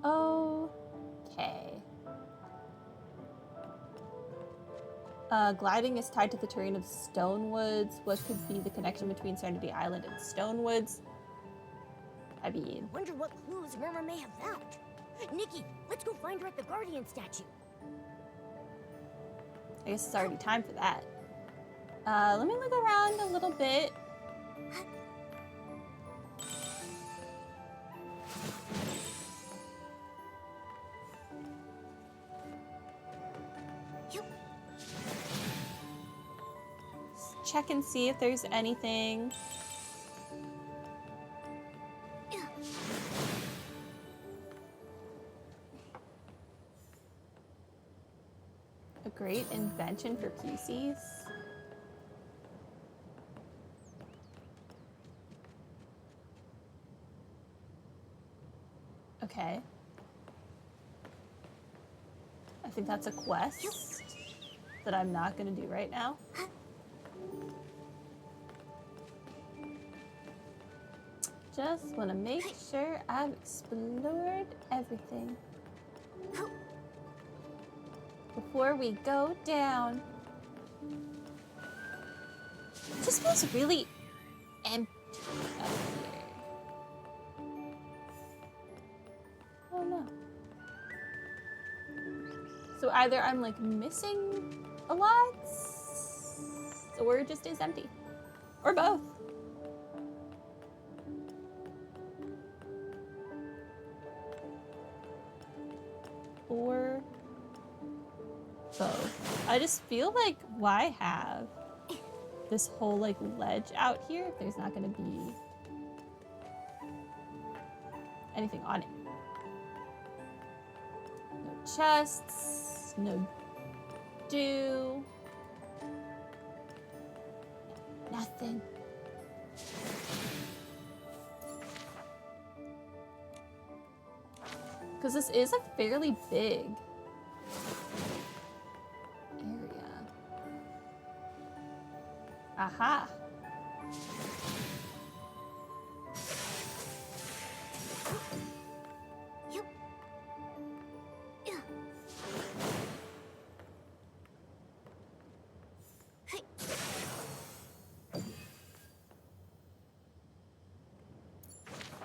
Okay. Gliding is tied to the terrain of Stonewoods. What could be the connection between Serenity Island and Stonewoods? I mean... Wonder what clues Murmur may have found. Nikki, let's go find her at the Guardian statue. I guess it's already time for that. Let me look around a little bit. Check and see if there's anything. A great invention for PCs. Okay. I think that's a quest that I'm not gonna do right now. Just want to make sure I've explored everything before we go down. It just feels really empty up here. Oh no. So either I'm like missing a lot, or it just is empty. Or both. Or both. I just feel like, why have this whole like ledge out here if there's not going to be anything on it? No chests, no dew, nothing. Because this is a fairly big area. Aha!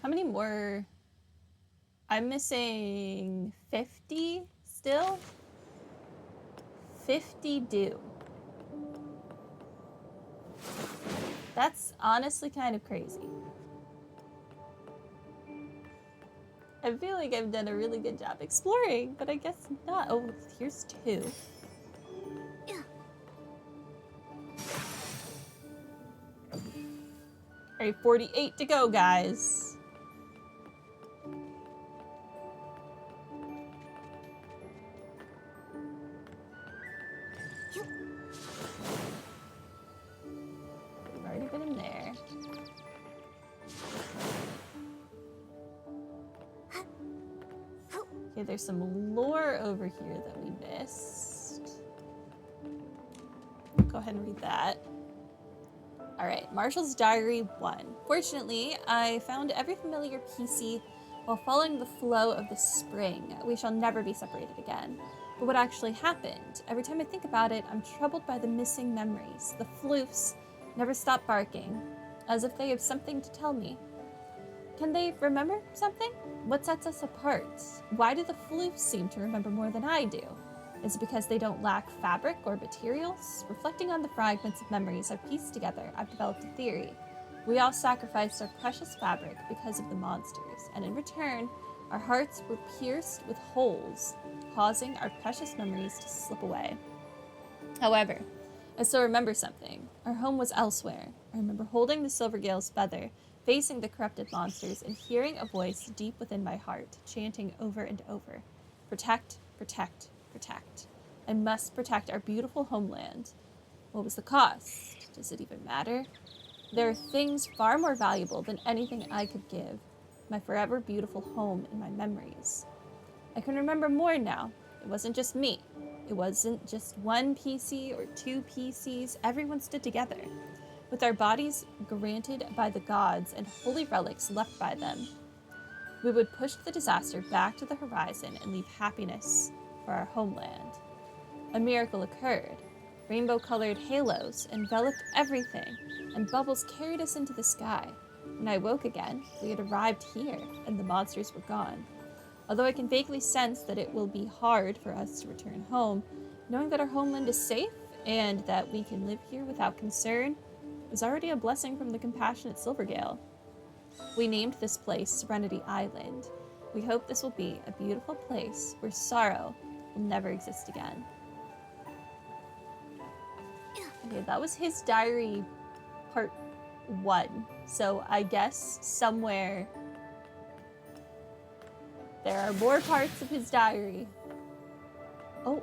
How many more? I'm missing 50 still. 50 dew. That's honestly kind of crazy. I feel like I've done a really good job exploring, but I guess not. Oh, here's 2. All right, 48 to go, guys. We've already been in there. Okay, there's some lore over here that we missed. Go ahead and read that. All right, Marshall's Diary 1. Fortunately, I found every familiar PC while following the flow of the spring. We shall never be separated again. But what actually happened? Every time I think about it, I'm troubled by the missing memories. The floofs never stop barking, as if they have something to tell me. Can they remember something? What sets us apart? Why do the floofs seem to remember more than I do? Is it because they don't lack fabric or materials? Reflecting on the fragments of memories I've pieced together, I've developed a theory. We all sacrificed our precious fabric because of the monsters, and in return, our hearts were pierced with holes, causing our precious memories to slip away. However, I still remember something. Our home was elsewhere. I remember holding the Silvergale's feather, facing the corrupted monsters, and hearing a voice deep within my heart, chanting over and over, "Protect, protect, protect. I must protect our beautiful homeland." What was the cost? Does it even matter? There are things far more valuable than anything I could give. My forever beautiful home and my memories. I can remember more now. It wasn't just me. It wasn't just one PC or 2 PCs. Everyone stood together. With our bodies granted by the gods and holy relics left by them, we would push the disaster back to the horizon and leave happiness for our homeland. A miracle occurred. Rainbow-colored halos enveloped everything, and bubbles carried us into the sky. When I woke again, we had arrived here, and the monsters were gone. Although I can vaguely sense that it will be hard for us to return home, knowing that our homeland is safe and that we can live here without concern is already a blessing from the compassionate Silvergale. We named this place Serenity Island. We hope this will be a beautiful place where sorrow will never exist again. Okay, that was his diary part 1. So I guess somewhere there are more parts of his diary. Oh.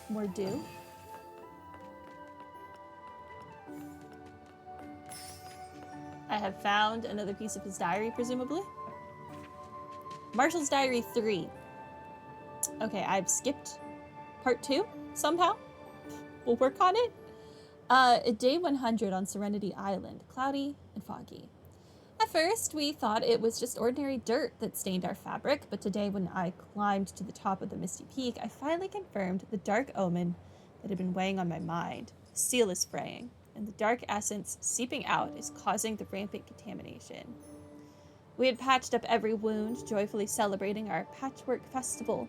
More do. I have found another piece of his diary, presumably. Marshall's Diary 3. Okay, I've skipped part 2 somehow. We'll work on it. Day 100 on Serenity Island, cloudy and foggy. At first, we thought it was just ordinary dirt that stained our fabric, but today when I climbed to the top of the misty peak, I finally confirmed the dark omen that had been weighing on my mind. The seal is fraying, and the dark essence seeping out is causing the rampant contamination. We had patched up every wound, joyfully celebrating our patchwork festival.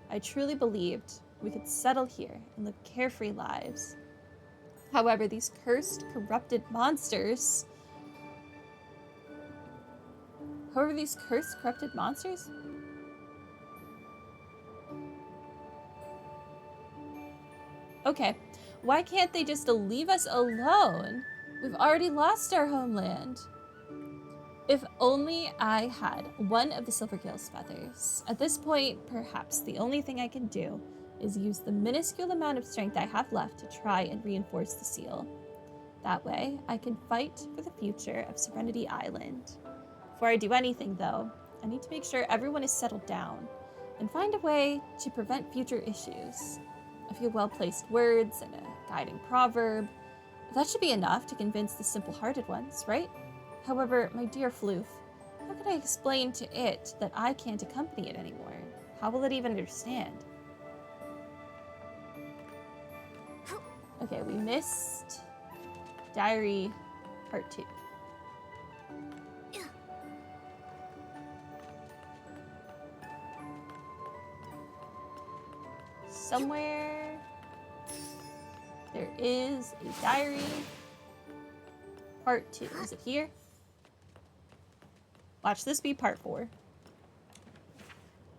I truly believed we could settle here and live carefree lives. However, these cursed, corrupted monsters... Okay, why can't they just leave us alone? We've already lost our homeland. If only I had one of the Silvergale's feathers. At this point, perhaps the only thing I can do is use the minuscule amount of strength I have left to try and reinforce the seal. That way, I can fight for the future of Serenity Island. Before I do anything, though, I need to make sure everyone is settled down and find a way to prevent future issues. A few well-placed words and a guiding proverb. That should be enough to convince the simple-hearted ones, right? However, my dear Floof, how can I explain to it that I can't accompany it anymore? How will it even understand? Okay, we missed Diary Part 2. Somewhere there is a diary part 2. Is it here? Watch this be part 4.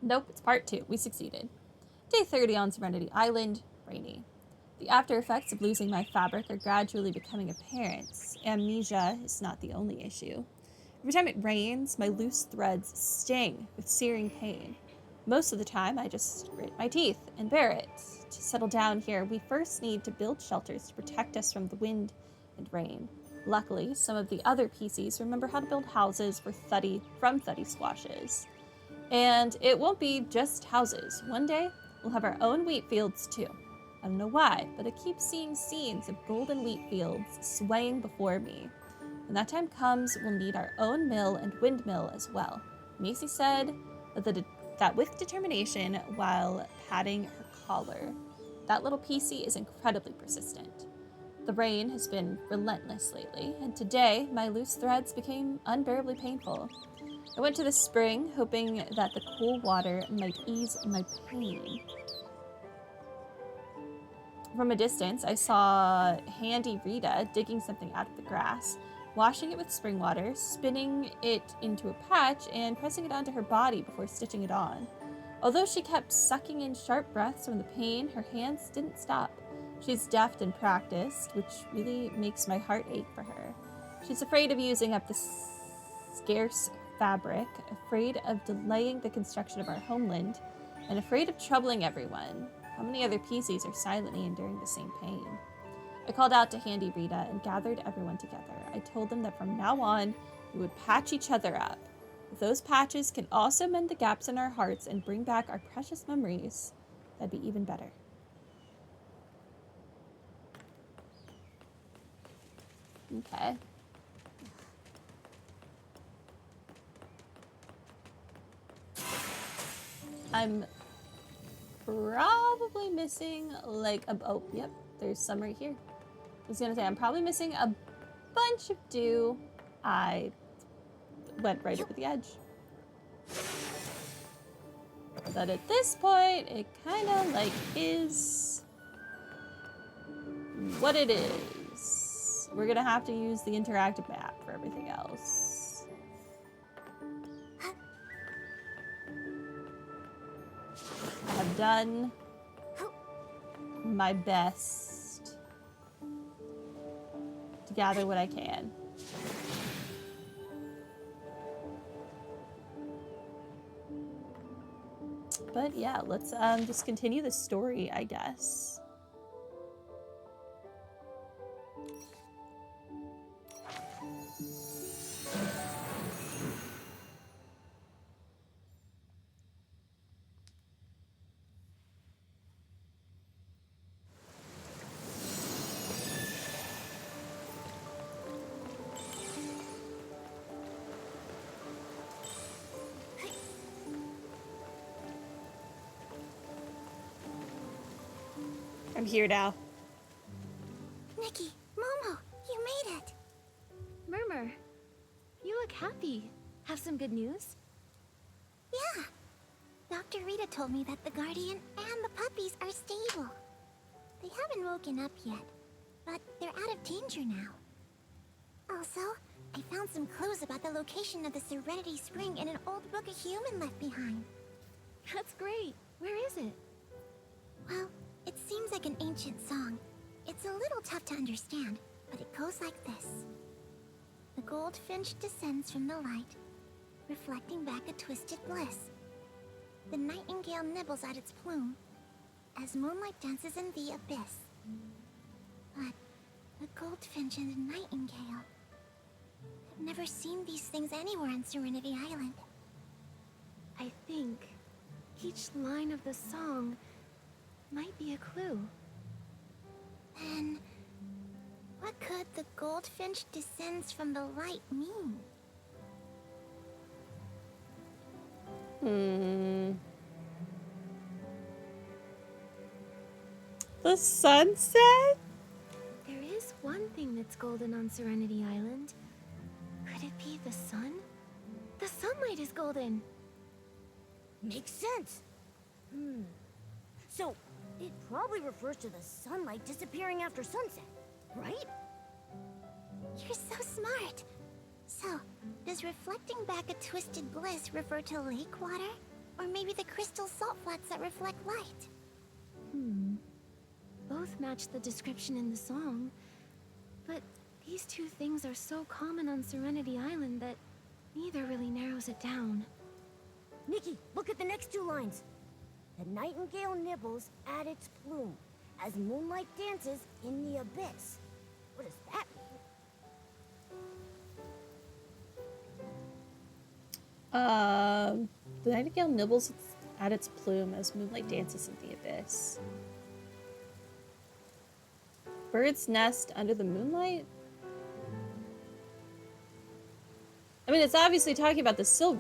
Nope, it's part 2. We succeeded. Day 30 on Serenity Island, rainy. The after effects of losing my fabric are gradually becoming apparent. Amnesia is not the only issue. Every time it rains, my loose threads sting with searing pain. Most of the time, I just grit my teeth and bear it. To settle down here, we first need to build shelters to protect us from the wind and rain. Luckily, some of the other PCs remember how to build houses from Thuddy squashes. And it won't be just houses. One day, we'll have our own wheat fields too. I don't know why, but I keep seeing scenes of golden wheat fields swaying before me. When that time comes, we'll need our own mill and windmill as well. Macy said that with determination while patting her collar. That little PC is incredibly persistent. The rain has been relentless lately, and today my loose threads became unbearably painful. I went to the spring, hoping that the cool water might ease my pain. From a distance, I saw Handy Rita digging something out of the grass, washing it with spring water, spinning it into a patch, and pressing it onto her body before stitching it on. Although she kept sucking in sharp breaths from the pain, her hands didn't stop. She's deft and practiced, which really makes my heart ache for her. She's afraid of using up the scarce fabric, afraid of delaying the construction of our homeland, and afraid of troubling everyone. How many other PCs are silently enduring the same pain? I called out to Handy Rita and gathered everyone together. I told them that from now on, we would patch each other up. If those patches can also mend the gaps in our hearts and bring back our precious memories, that'd be even better. Okay. I'm probably missing like a... Oh, yep. There's some right here. I was gonna say, I'm probably missing a bunch of dew. I went right over the edge. But at this point, it kind of like is what it is. We're gonna have to use the interactive map for everything else. I have done my best to gather what I can. But yeah, let's just continue the story, I guess. I'm here now. Nikki, Momo, you made it. Murmur, you look happy. Have some good news? Yeah. Dr. Rita told me that the Guardian and the puppies are stable. They haven't woken up yet, but they're out of danger now. Also, I found some clues about the location of the Serenity Spring in an old book a human left behind. That's great. Where is it? Well, it seems like an ancient song. It's a little tough to understand, but it goes like this. The goldfinch descends from the light, reflecting back a twisted bliss. The nightingale nibbles at its plume, as moonlight dances in the abyss. But the goldfinch and the nightingale... I've never seen these things anywhere on Serenity Island. I think each line of the song might be a clue. Then, what could the goldfinch descends from the light mean? The sunset? There is one thing that's golden on Serenity Island. Could it be the sun? The sunlight is golden. Makes sense. So, it probably refers to the sunlight disappearing after sunset, right? You're so smart. So, does reflecting back a twisted bliss refer to lake water? Or maybe the crystal salt flats that reflect light? Both match the description in the song. But these two things are so common on Serenity Island that neither really narrows it down. Nikki, look at the next two lines. The nightingale nibbles at its plume as moonlight dances in the abyss. What does that mean? The nightingale nibbles at its plume as moonlight dances in the abyss. Bird's nest under the moonlight? I mean, it's obviously talking about the Silvergale.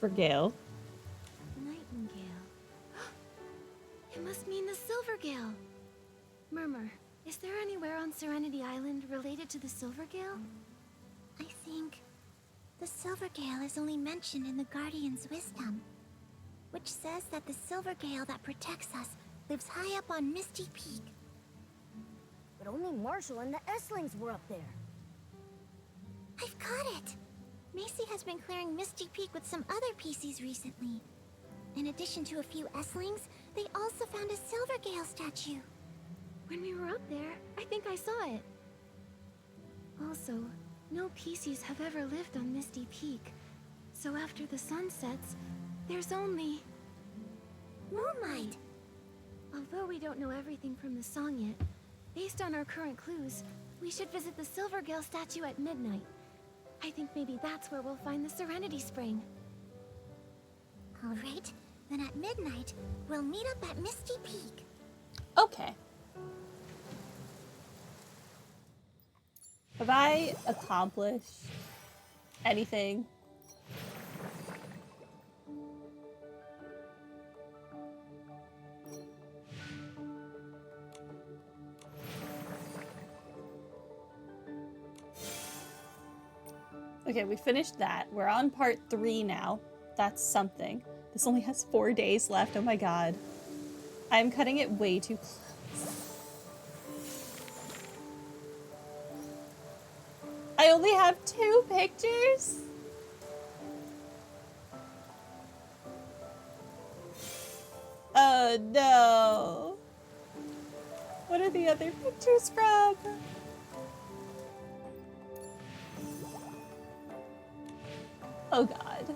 Nightingale. It must mean the Silvergale. Murmur, is there anywhere on Serenity Island related to the Silvergale? I think the Silvergale is only mentioned in the Guardian's wisdom, which says that the Silvergale that protects us lives high up on Misty Peak. But only Marshall and the Esslings were up there. I've got it! Macy has been clearing Misty Peak with some other PCs recently. In addition to a few Esslings, they also found a Silvergale statue. When we were up there, I think I saw it. Also, no PCs have ever lived on Misty Peak. So after the sun sets, there's only... Moonlight! Although we don't know everything from the song yet, based on our current clues, we should visit the Silvergale statue at midnight. I think maybe that's where we'll find the Serenity Spring. All right, then at midnight, we'll meet up at Misty Peak. Okay. Have I accomplished anything? Okay, we finished that. We're on part 3 now. That's something. This only has 4 days left. Oh my god. I'm cutting it way too close. I only have 2 pictures? Oh no. What are the other pictures from? Oh god.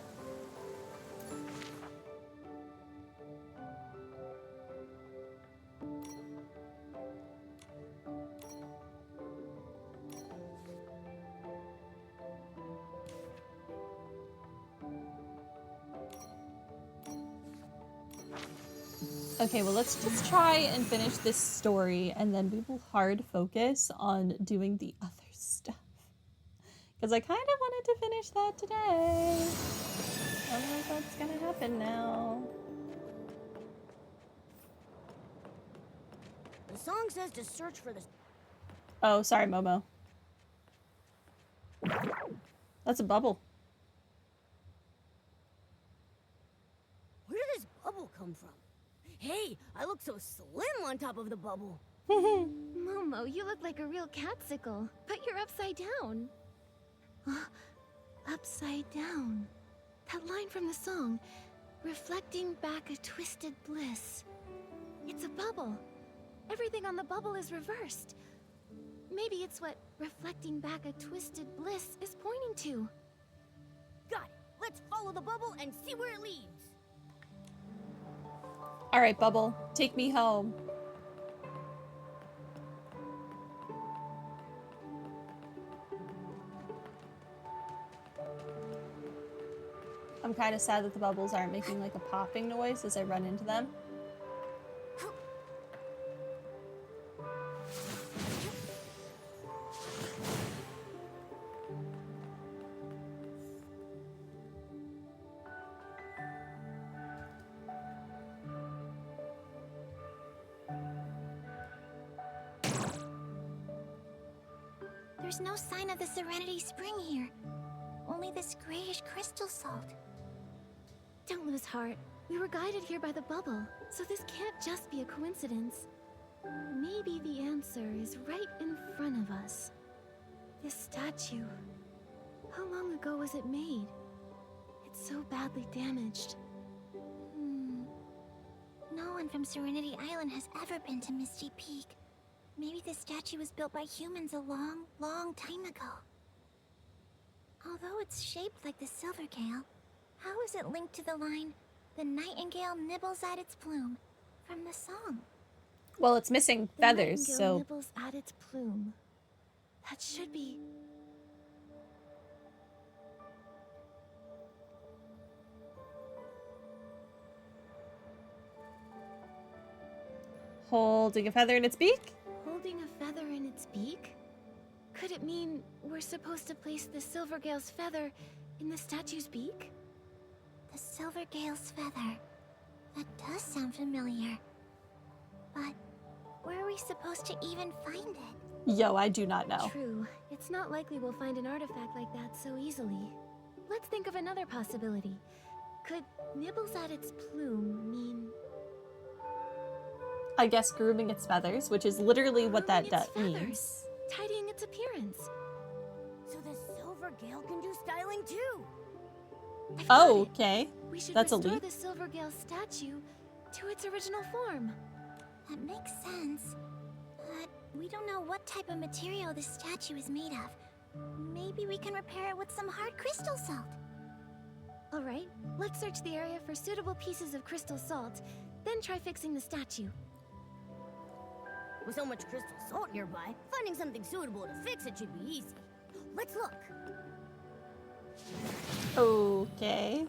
Okay, well, let's just try and finish this story, and then we will hard focus on doing the other stuff. Because I kind of wanted to finish that today. I don't know if that's gonna happen now. The song says to search for the... Oh, sorry, Momo. That's a bubble. Where did this bubble come from? Hey, I look so slim on top of the bubble. Momo, you look like a real catsicle, but you're upside down. Upside down. That line from the song, reflecting back a twisted bliss. It's a bubble. Everything on the bubble is reversed. Maybe it's what reflecting back a twisted bliss is pointing to. Got it. Let's follow the bubble and see where it leads. All right, Bubble, take me home. I'm kind of sad that the bubbles aren't making like a popping noise as I run into them. There's no sign of the Serenity Spring here. Only this grayish crystal salt. Don't lose heart. We were guided here by the bubble, so this can't just be a coincidence. Maybe the answer is right in front of us. This statue. How long ago was it made? It's so badly damaged. No one from Serenity Island has ever been to Misty Peak. Maybe this statue was built by humans a long, long time ago. Although it's shaped like the Silvergale, how is it linked to the line, "The nightingale nibbles at its plume," from the song? Well, it's missing The feathers, nightingale so... nibbles at its plume. That should be... Holding a feather in its beak? Holding a feather in its beak? Could it mean we're supposed to place the Silvergale's feather in the statue's beak? The Silvergale's feather. That does sound familiar. But where are we supposed to even find it? Yo, I do not know. True. It's not likely we'll find an artifact like that so easily. Let's think of another possibility. Could nibbles at its plume mean... I guess grooming its feathers, which is literally what that Grooming its means. feathers, tidying its appearance. So the silver gale can do styling too. I've got Oh, it. okay. We should That's a restore leap. the Silvergale statue to its original form. That makes sense. But we don't know what type of material this statue is made of. Maybe we can repair it with some hard crystal salt. All right, let's search the area for suitable pieces of crystal salt, then try fixing the statue. With so much crystal salt nearby, finding something suitable to fix it should be easy. Let's look. Okay.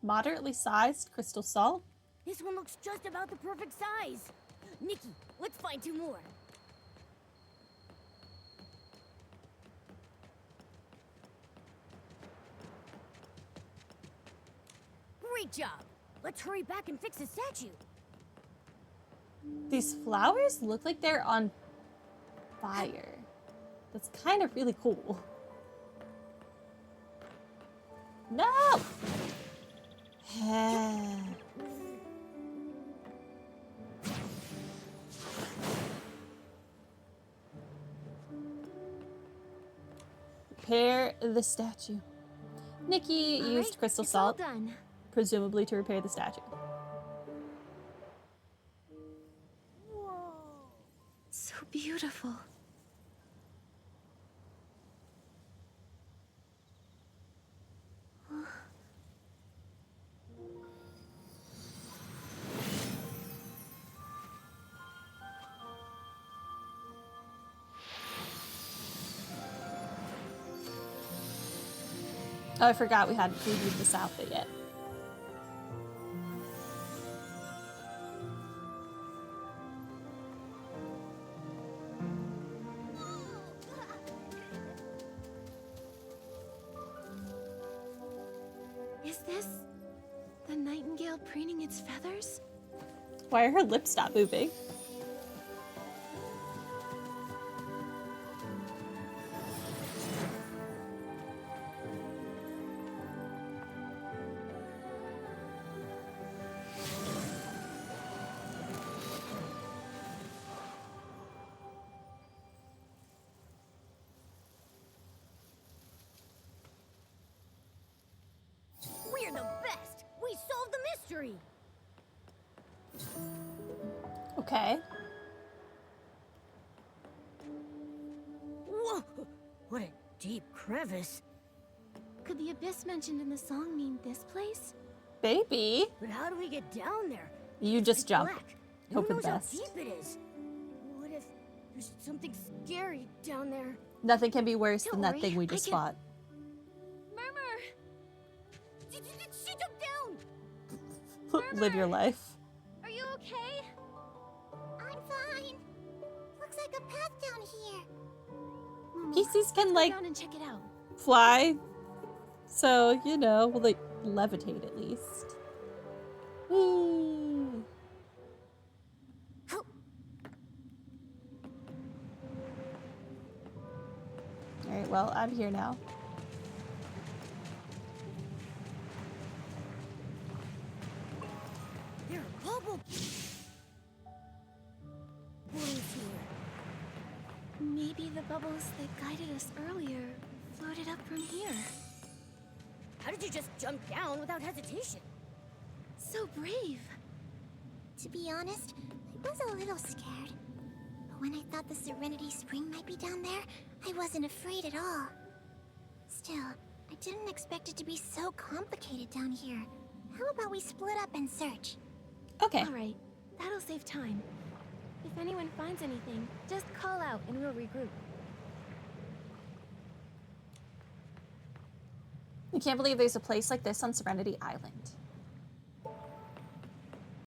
Moderately sized crystal salt. This one looks just about the perfect size. Nikki, let's find 2 more. Great job! Let's hurry back and fix the statue. These flowers look like they're on fire. That's kind of really cool. No! Repair the statue. Nikki All used right, crystal it's all salt, done. presumably to repair the statue. Whoa. So beautiful. Oh, I forgot we hadn't previewed this outfit yet. Is this the nightingale preening its feathers? Why are her lips not moving? We're the best! We solved the mystery! Okay. Whoa! What a deep crevice. Could the abyss mentioned in the song mean this place? Baby, But how do we get down there? you just It's jump. black. Hope Who for the knows how best. deep it is? What if there's something scary down there? Nothing can be worse Don't than that worry, thing we I just can- fought. Murmur! She jumped down! Live your life. Are you okay? I'm fine. Looks like a path down here. PCs can, Go like, down and check it out. fly. So, you know, we'll, like, levitate at least. Whee! Oh, Alright, well, I'm here now. There are bubble balloons here. Maybe the bubbles that guided us earlier floated up from here. How did you just jump down without hesitation? So brave. to be honest, I was a little scared. But when I thought the Serenity Spring might be down there, I wasn't afraid at all. Still, I didn't expect it to be so complicated down here. How about we split up and search? Okay. All right, that'll save time. If anyone finds anything, just call out and we'll regroup. I can't believe there's a place like this on Serenity Island.